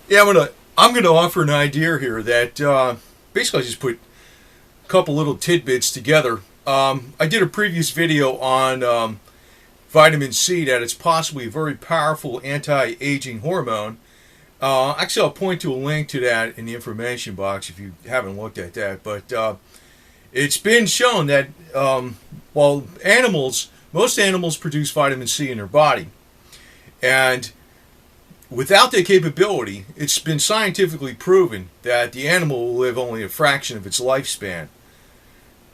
Yeah, I'm gonna offer an idea here that basically I just put a couple little tidbits together. I did a previous video on vitamin C, that it's possibly a very powerful anti-aging hormone. Actually, I'll point to a link to that in the information box if you haven't looked at that. But it's been shown that while most animals produce vitamin C in their body, and without that capability, it's been scientifically proven that the animal will live only a fraction of its lifespan.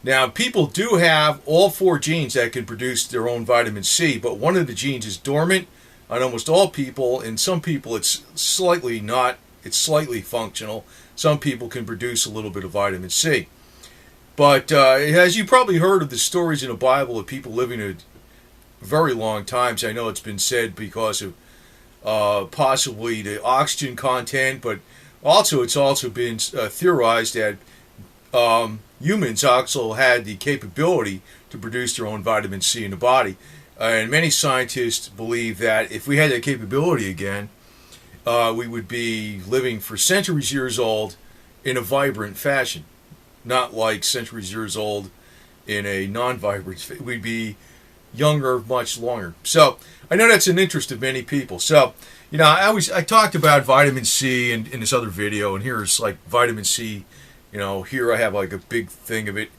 Now, people do have all four genes that can produce their own vitamin C, but one of the genes is dormant on almost all people. In some people, it's slightly functional. Some people can produce a little bit of vitamin C. But as you probably heard of the stories in the Bible of people living a very long times, I know it's been said because of possibly the oxygen content, but also it's also been theorized that humans also had the capability to produce their own vitamin C in the body. And many scientists believe that if we had that capability again, we would be living for centuries years old in a vibrant fashion. Not like centuries years old in a non-vibrant. We'd be younger much longer. So I know that's an interest of many people. So, I talked about vitamin C in this other video, and here's like vitamin C. Here I have like a big thing of it.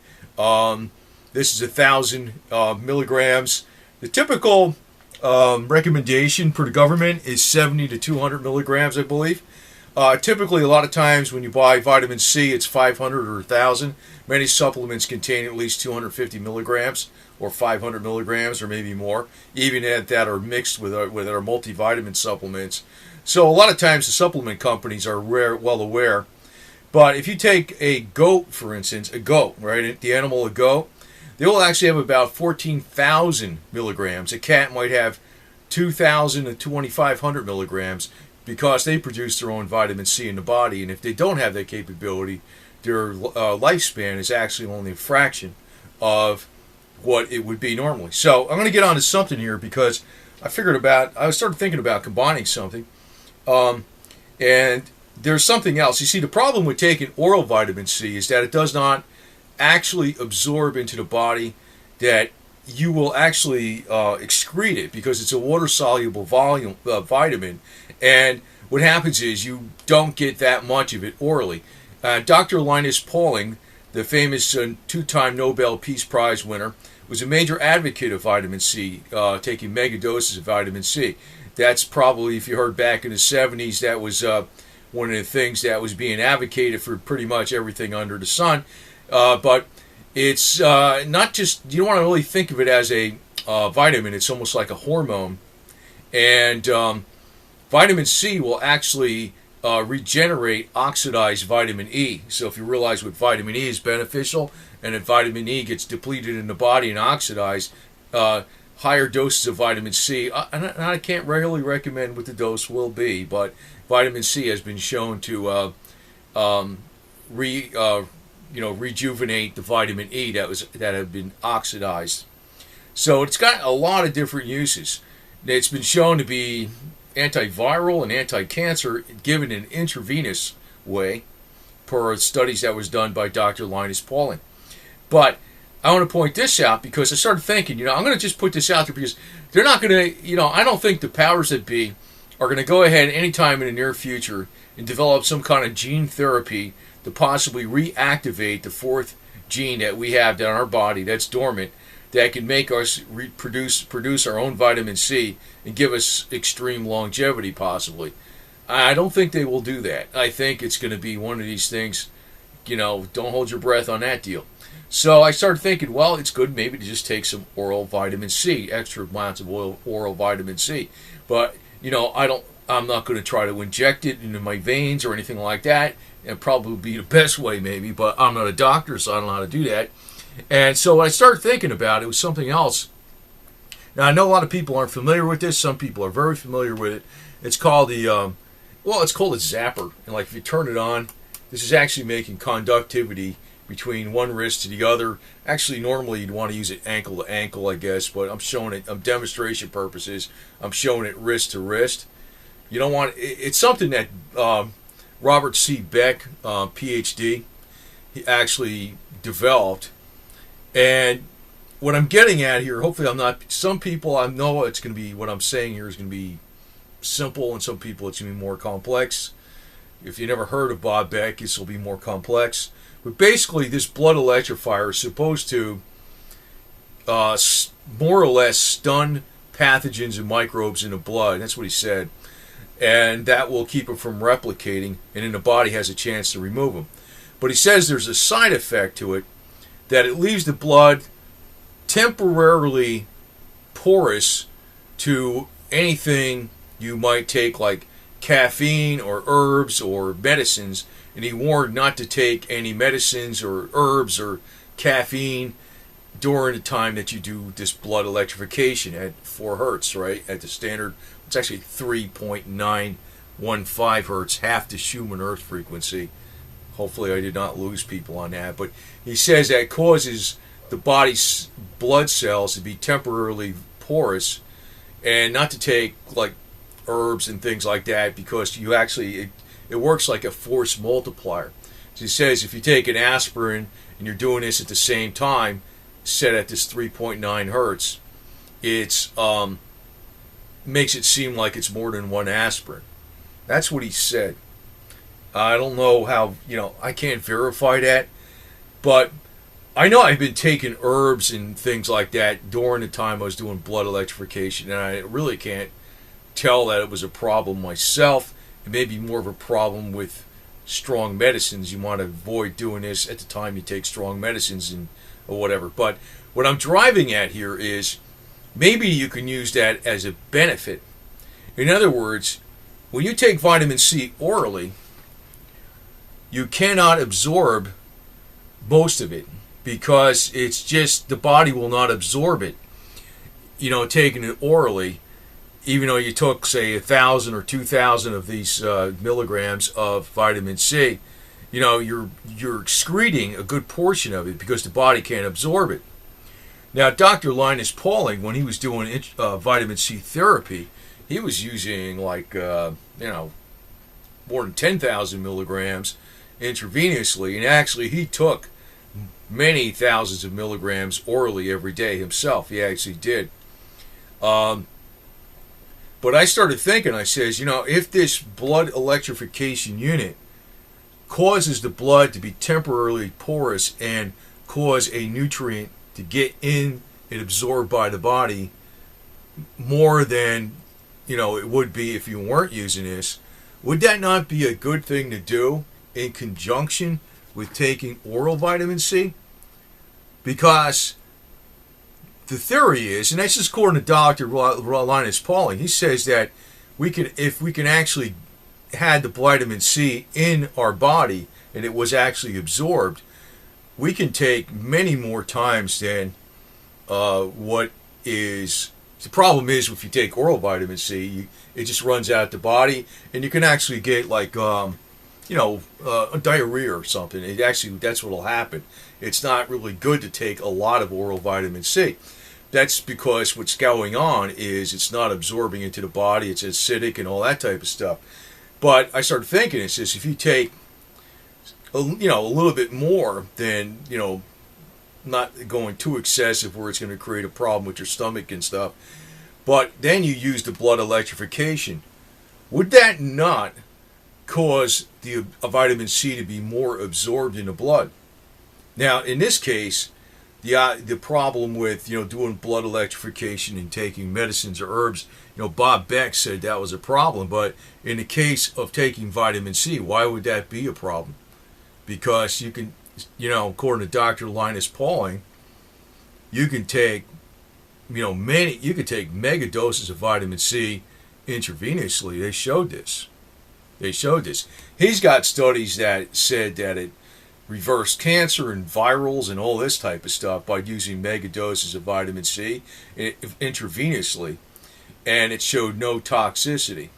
This is 1,000 milligrams. The typical recommendation for the government is 70 to 200 milligrams, I believe. Typically, a lot of times when you buy vitamin C, it's 500 or 1,000. Many supplements contain at least 250 milligrams or 500 milligrams or maybe more, even that are mixed with our multivitamin supplements. So a lot of times the supplement companies are well aware. But if you take a goat, for instance, right, the animal a goat, they will actually have about 14,000 milligrams. A cat might have 2,000 to 2,500 milligrams because they produce their own vitamin C in the body. And if they don't have that capability, their lifespan is actually only a fraction of what it would be normally. So I'm going to get on to something here because I started thinking about combining something. And there's something else. You see, the problem with taking oral vitamin C is that it does not actually absorb into the body, that you will actually excrete it because it's a water-soluble vitamin. And what happens is you don't get that much of it orally. Dr. Linus Pauling, the famous two-time Nobel Peace Prize winner, was a major advocate of vitamin C, taking mega doses of vitamin C. That's probably, if you heard back in the 70s, that was one of the things that was being advocated for pretty much everything under the sun. But it's not just, you don't want to really think of it as a vitamin. It's almost like a hormone. And vitamin C will actually regenerate oxidized vitamin E. So if you realize what vitamin E is beneficial, and if vitamin E gets depleted in the body and oxidized, higher doses of vitamin C, and I can't regularly recommend what the dose will be, but vitamin C has been shown to rejuvenate the vitamin E that had been oxidized. So it's got a lot of different uses. It's been shown to be antiviral and anti-cancer given in an intravenous way per studies that was done by Dr. Linus Pauling. But I want to point this out because I started thinking, I'm going to just put this out there because they're not going to, I don't think the powers that be are going to go ahead anytime in the near future and develop some kind of gene therapy to possibly reactivate the fourth gene that we have in our body that's dormant, that can make us produce our own vitamin C and give us extreme longevity possibly. I don't think they will do that. I think it's going to be one of these things, don't hold your breath on that deal. So I started thinking, well, it's good maybe to just take some oral vitamin C, extra amounts of oral vitamin C. But, I'm not going to try to inject it into my veins or anything like that. It'd probably be the best way maybe, but I'm not a doctor, so I don't know how to do that. And so what I started thinking about, it was something else. Now, I know a lot of people aren't familiar with this. Some people are very familiar with it. It's called it's called a zapper. And like if you turn it on, this is actually making conductivity between one wrist to the other. Actually, normally you'd want to use it ankle to ankle, I guess, but I'm showing it, demonstration purposes, I'm showing it wrist to wrist. You don't want it's something that Robert C. Beck, PhD, he actually developed. And what I'm getting at here, hopefully I'm not, some people, I know it's going to be, what I'm saying here is going to be simple, and some people it's going to be more complex. If you never heard of Bob Beck, this will be more complex. But basically, this blood electrifier is supposed to more or less stun pathogens and microbes in the blood. That's what he said. And that will keep them from replicating, and then the body has a chance to remove them. But he says there's a side effect to it, that it leaves the blood temporarily porous to anything you might take, like caffeine or herbs or medicines. And he warned not to take any medicines or herbs or caffeine during the time that you do this blood electrification at 4 hertz, right? At the standard, it's actually 3.915 hertz, half the Schumann Earth frequency. Hopefully I did not lose people on that. But he says that causes the body's blood cells to be temporarily porous, and not to take like herbs and things like that, because you actually, it works like a force multiplier. So he says if you take an aspirin and you're doing this at the same time, set at this 3.9 hertz, it's makes it seem like it's more than one aspirin. That's what he said. I don't know how, I can't verify that, but I know I've been taking herbs and things like that during the time I was doing blood electrification, and I really can't tell that it was a problem myself. It may be more of a problem with strong medicines. You want to avoid doing this at the time you take strong medicines or whatever. But what I'm driving at here is maybe you can use that as a benefit. In other words, when you take vitamin C orally, you cannot absorb most of it, because it's just, the body will not absorb it. Taking it orally, even though you took, say, 1,000 or 2,000 of these milligrams of vitamin C, you're excreting a good portion of it because the body can't absorb it. Now, Dr. Linus Pauling, when he was doing vitamin C therapy, he was using more than 10,000 milligrams intravenously, and actually he took many thousands of milligrams orally every day himself. He actually did. But I started thinking, I says, if this blood electrification unit causes the blood to be temporarily porous and cause a nutrient to get in and absorbed by the body more than it would be if you weren't using this, would that not be a good thing to do in conjunction with taking oral vitamin C? Because the theory is, and that's just according to Dr. Linus Pauling, he says that if we can actually had the vitamin C in our body and it was actually absorbed, we can take many more times than what is. The problem is, if you take oral vitamin C, it just runs out the body, and you can actually get like diarrhea or something. That's what'll happen. It's not really good to take a lot of oral vitamin C. That's because what's going on is it's not absorbing into the body. It's acidic and all that type of stuff. But I started thinking, it's just, if you take a little bit more than, not going too excessive where it's going to create a problem with your stomach and stuff, but then you use the blood electrification, would that not cause the vitamin C to be more absorbed in the blood? Now, in this case, the problem with doing blood electrification and taking medicines or herbs, Bob Beck said that was a problem. But in the case of taking vitamin C, why would that be a problem? Because you can, according to Dr. Linus Pauling, you can take, you could take mega doses of vitamin C intravenously. They showed this. He's got studies that said that it reversed cancer and virals and all this type of stuff by using mega doses of vitamin C intravenously, and it showed no toxicity.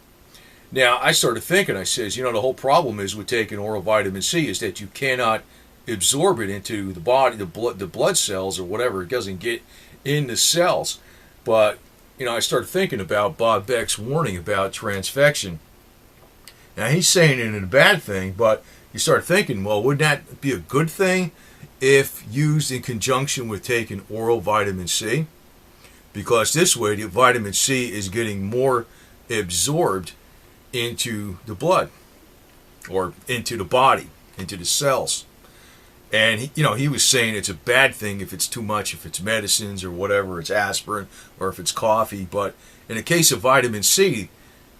Now, I started thinking, I says, the whole problem is with taking oral vitamin C is that you cannot absorb it into the body, the blood cells or whatever. It doesn't get in the cells. But I started thinking about Bob Beck's warning about transfection. Now, he's saying it in a bad thing, but you start thinking, well, wouldn't that be a good thing if used in conjunction with taking oral vitamin C? Because this way, the vitamin C is getting more absorbed into the blood or into the body, into the cells. And he was saying it's a bad thing if it's too much, if it's medicines or whatever, it's aspirin or if it's coffee. But in the case of vitamin C,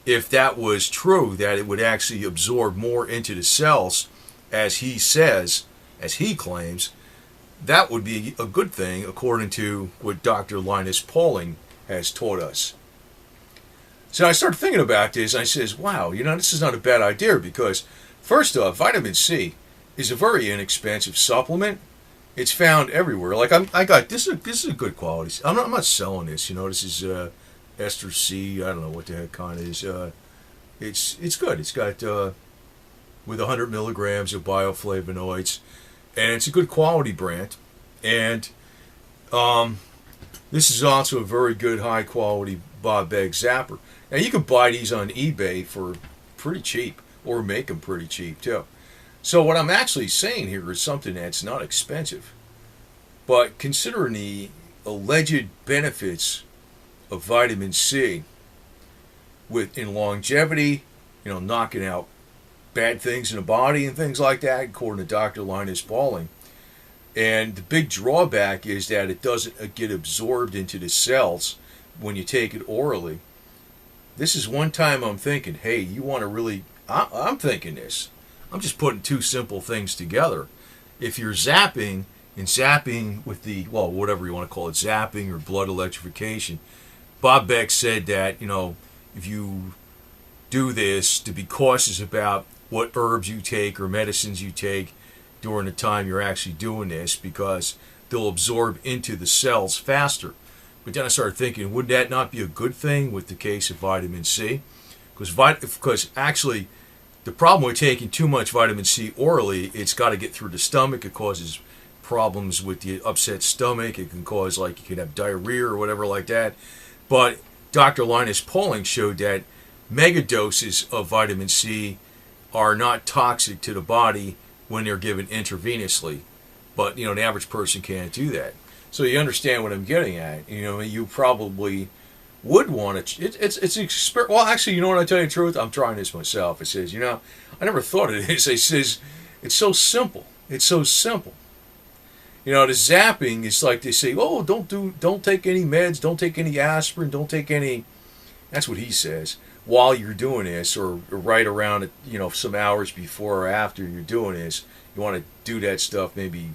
if that was true, that it would actually absorb more into the cells, as he says, as he claims, that would be a good thing according to what Dr. Linus Pauling has taught us. So I started thinking about this, and I says, wow, this is not a bad idea, because first off, vitamin C is a very inexpensive supplement. It's found everywhere. Like I got this is a good quality. I'm not selling this. This is ester C. I don't know what the heck kind it is. It's good. It's got with 100 milligrams of bioflavonoids, and it's a good quality brand. And this is also a very good high quality Bob Beck zapper. Now you can buy these on eBay for pretty cheap, or make them pretty cheap too. So what I'm actually saying here is something that's not expensive. But considering the alleged benefits of vitamin C in longevity, knocking out bad things in the body and things like that, according to Dr. Linus Pauling. And the big drawback is that it doesn't get absorbed into the cells when you take it orally. This is one time I'm thinking, hey, you want to really... I'm thinking this. I'm just putting two simple things together. If you're zapping, and zapping with the, well, whatever you want to call it, zapping or blood electrification, Bob Beck said that, if you do this, to be cautious about what herbs you take or medicines you take during the time you're actually doing this, because they'll absorb into the cells faster. But then I started thinking, would that not be a good thing with the case of vitamin C? Because actually, the problem with taking too much vitamin C orally, it's got to get through the stomach. It causes problems with the upset stomach. It can cause, you can have diarrhea or whatever like that. But Dr. Linus Pauling showed that megadoses of vitamin C are not toxic to the body when they're given intravenously. But, the average person can't do that. So you understand what I'm getting at. You probably would want to. It's well, actually, what I tell you the truth? I'm trying this myself. It says, I never thought of this. It says, it's so simple. It's so simple. The zapping is like they say, oh, don't take any meds, don't take any aspirin, don't take any. That's what he says. While you're doing this, or right around, some hours before or after you're doing this, you want to do that stuff maybe,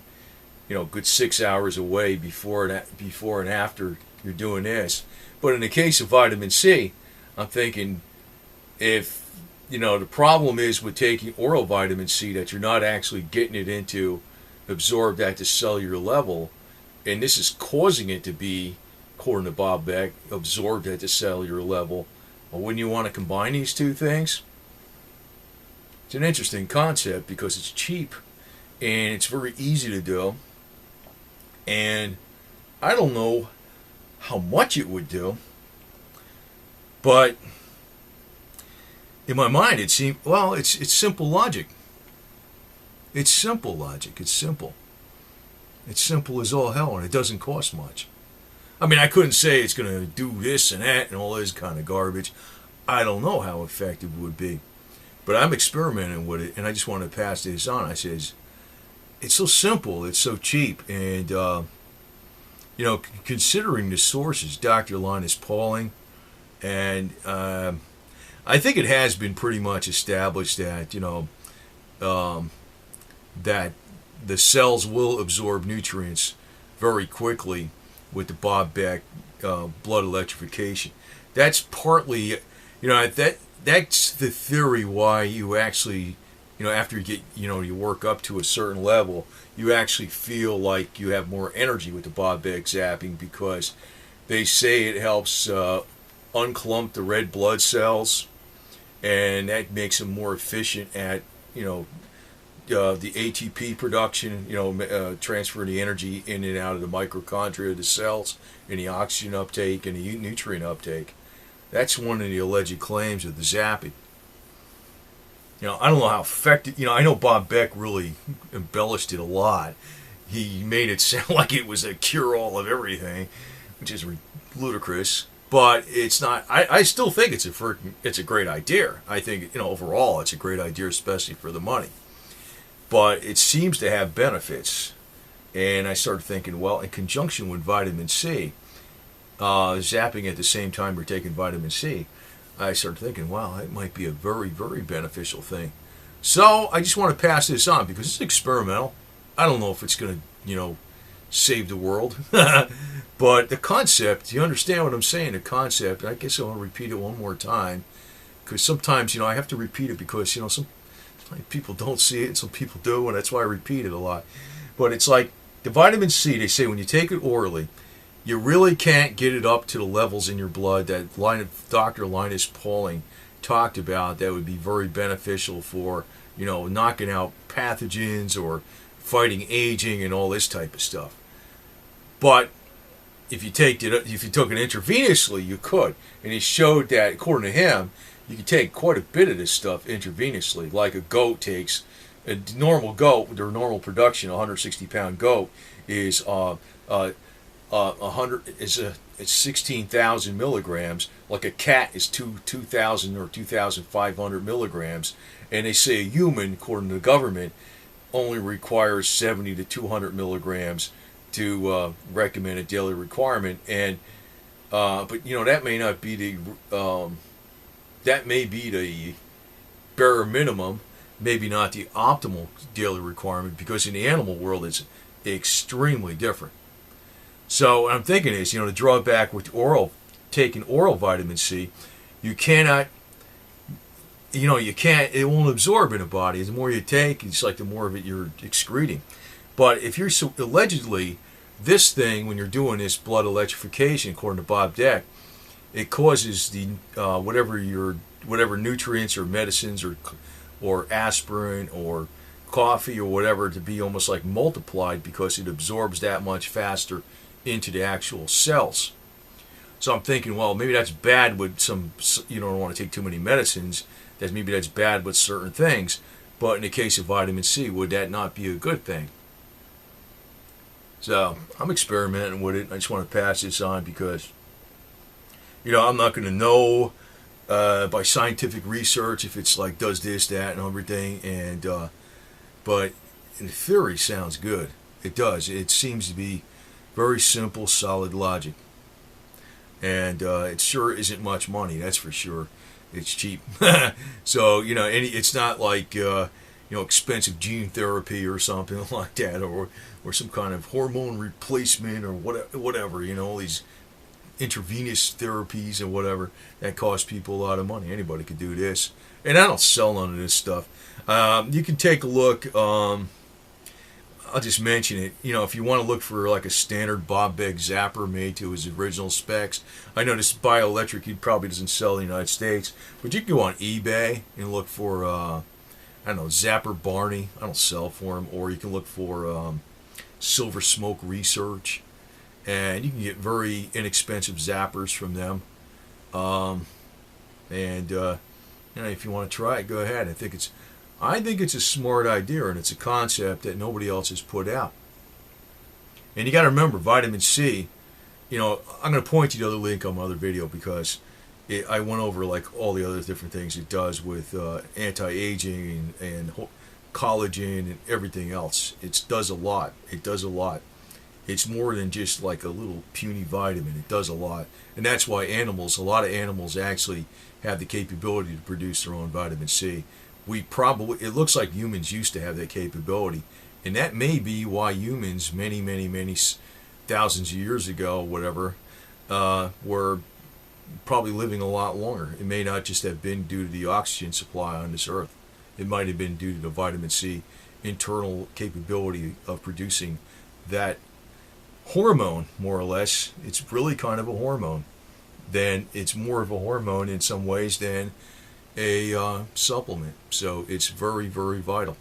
good 6 hours away before and after you're doing this. But in the case of vitamin C, I'm thinking if, the problem is with taking oral vitamin C that you're not actually getting it into absorbed at the cellular level, and this is causing it to be, according to Bob Beck, absorbed at the cellular level. Well, wouldn't you want to combine these two things? It's an interesting concept because it's cheap and it's very easy to do. And I don't know how much it would do, but in my mind it seemed, well, it's simple logic. It's simple logic. It's simple. It's simple as all hell, and it doesn't cost much. I mean, I couldn't say it's going to do this and that and all this kind of garbage. I don't know how effective it would be. But I'm experimenting with it, and I just want to pass this on. I says, it's so simple, it's so cheap, and, considering the sources, Dr. Linus Pauling, and I think it has been pretty much established that, that the cells will absorb nutrients very quickly with the Bob Beck blood electrification. That's partly, that's the theory why you actually, after you get, you work up to a certain level, you actually feel like you have more energy with the Bob Beck zapping, because they say it helps unclump the red blood cells, and that makes them more efficient at, the ATP production, transferring the energy in and out of the mitochondria of the cells, and the oxygen uptake and the nutrient uptake. That's one of the alleged claims of the zapping. I don't know how effective. I know Bob Beck really embellished it a lot. He made it sound like it was a cure-all of everything, which is ludicrous. But it's not. I still think it's a great idea. I think overall it's a great idea, especially for the money. But it seems to have benefits, and I started thinking, well, in conjunction with vitamin C, zapping at the same time you're taking vitamin C, I started thinking, wow, that might be a very, very beneficial thing. So I just want to pass this on because it's experimental. I don't know if it's going to, save the world. But the concept, you understand what I'm saying, the concept, I guess I want to repeat it one more time. Because sometimes, I have to repeat it because, some people don't see it and some people do, and that's why I repeat it a lot. But it's like the vitamin C, they say when you take it orally, you really can't get it up to the levels in your blood that Dr. Linus Pauling talked about that would be very beneficial for, knocking out pathogens or fighting aging and all this type of stuff. But if you took it intravenously, you could. And he showed that, according to him, you can take quite a bit of this stuff intravenously, like a goat takes. A normal goat, their normal production, a 160-pound goat, is 16,000 milligrams. Like a cat is 2,000 or 2,500 milligrams. And they say a human, according to the government, only requires 70 to 200 milligrams to recommend a daily requirement. And but that may not be that may be the bare minimum, maybe not the optimal daily requirement, because in the animal world it's extremely different. So what I'm thinking is, the drawback with taking oral vitamin C, you cannot, it won't absorb in the body. The more you take, it's like the more of it you're excreting. But if you're allegedly, this thing, when you're doing this blood electrification, according to Bob Beck, it causes the whatever nutrients or medicines or aspirin or coffee or whatever to be almost like multiplied because it absorbs that much faster into the actual cells. So I'm thinking, well, maybe that's bad with some. You don't want to take too many medicines. Maybe that's bad with certain things. But in the case of vitamin C, would that not be a good thing? So I'm experimenting with it. I just want to pass this on because, I'm not going to know by scientific research if it's like does this, that, and everything. And but in theory, sounds good. It does. It seems to be very simple, solid logic. And it sure isn't much money. That's for sure. It's cheap. So it's not like expensive gene therapy or something like that, or some kind of hormone replacement or whatever. All these intravenous therapies and whatever that cost people a lot of money. Anybody could do this, and I don't sell none of this stuff. You can take a look. I'll just mention it. If you want to look for like a standard Bob Beck zapper made to his original specs, I know this bioelectric he probably doesn't sell in the United States, but you can go on eBay and look for Zapper Barney. I don't sell for him. Or you can look for Silver Smoke Research, and you can get very inexpensive zappers from them. If you want to try it, go ahead. I think it's a smart idea, and it's a concept that nobody else has put out. And you got to remember, vitamin C, I'm going to point you to the other link on my other video because I went over like all the other different things it does with anti-aging and collagen and everything else. It does a lot. It's more than just like a little puny vitamin. It does a lot. And that's why a lot of animals actually have the capability to produce their own vitamin C. It looks like humans used to have that capability, and that may be why humans many thousands of years ago, whatever, were probably living a lot longer. It may not just have been due to the oxygen supply on this earth. It might have been due to the vitamin C internal capability of producing that hormone, more or less. It's really kind of a hormone. It's more of a hormone in some ways than a supplement. So it's very, very vital.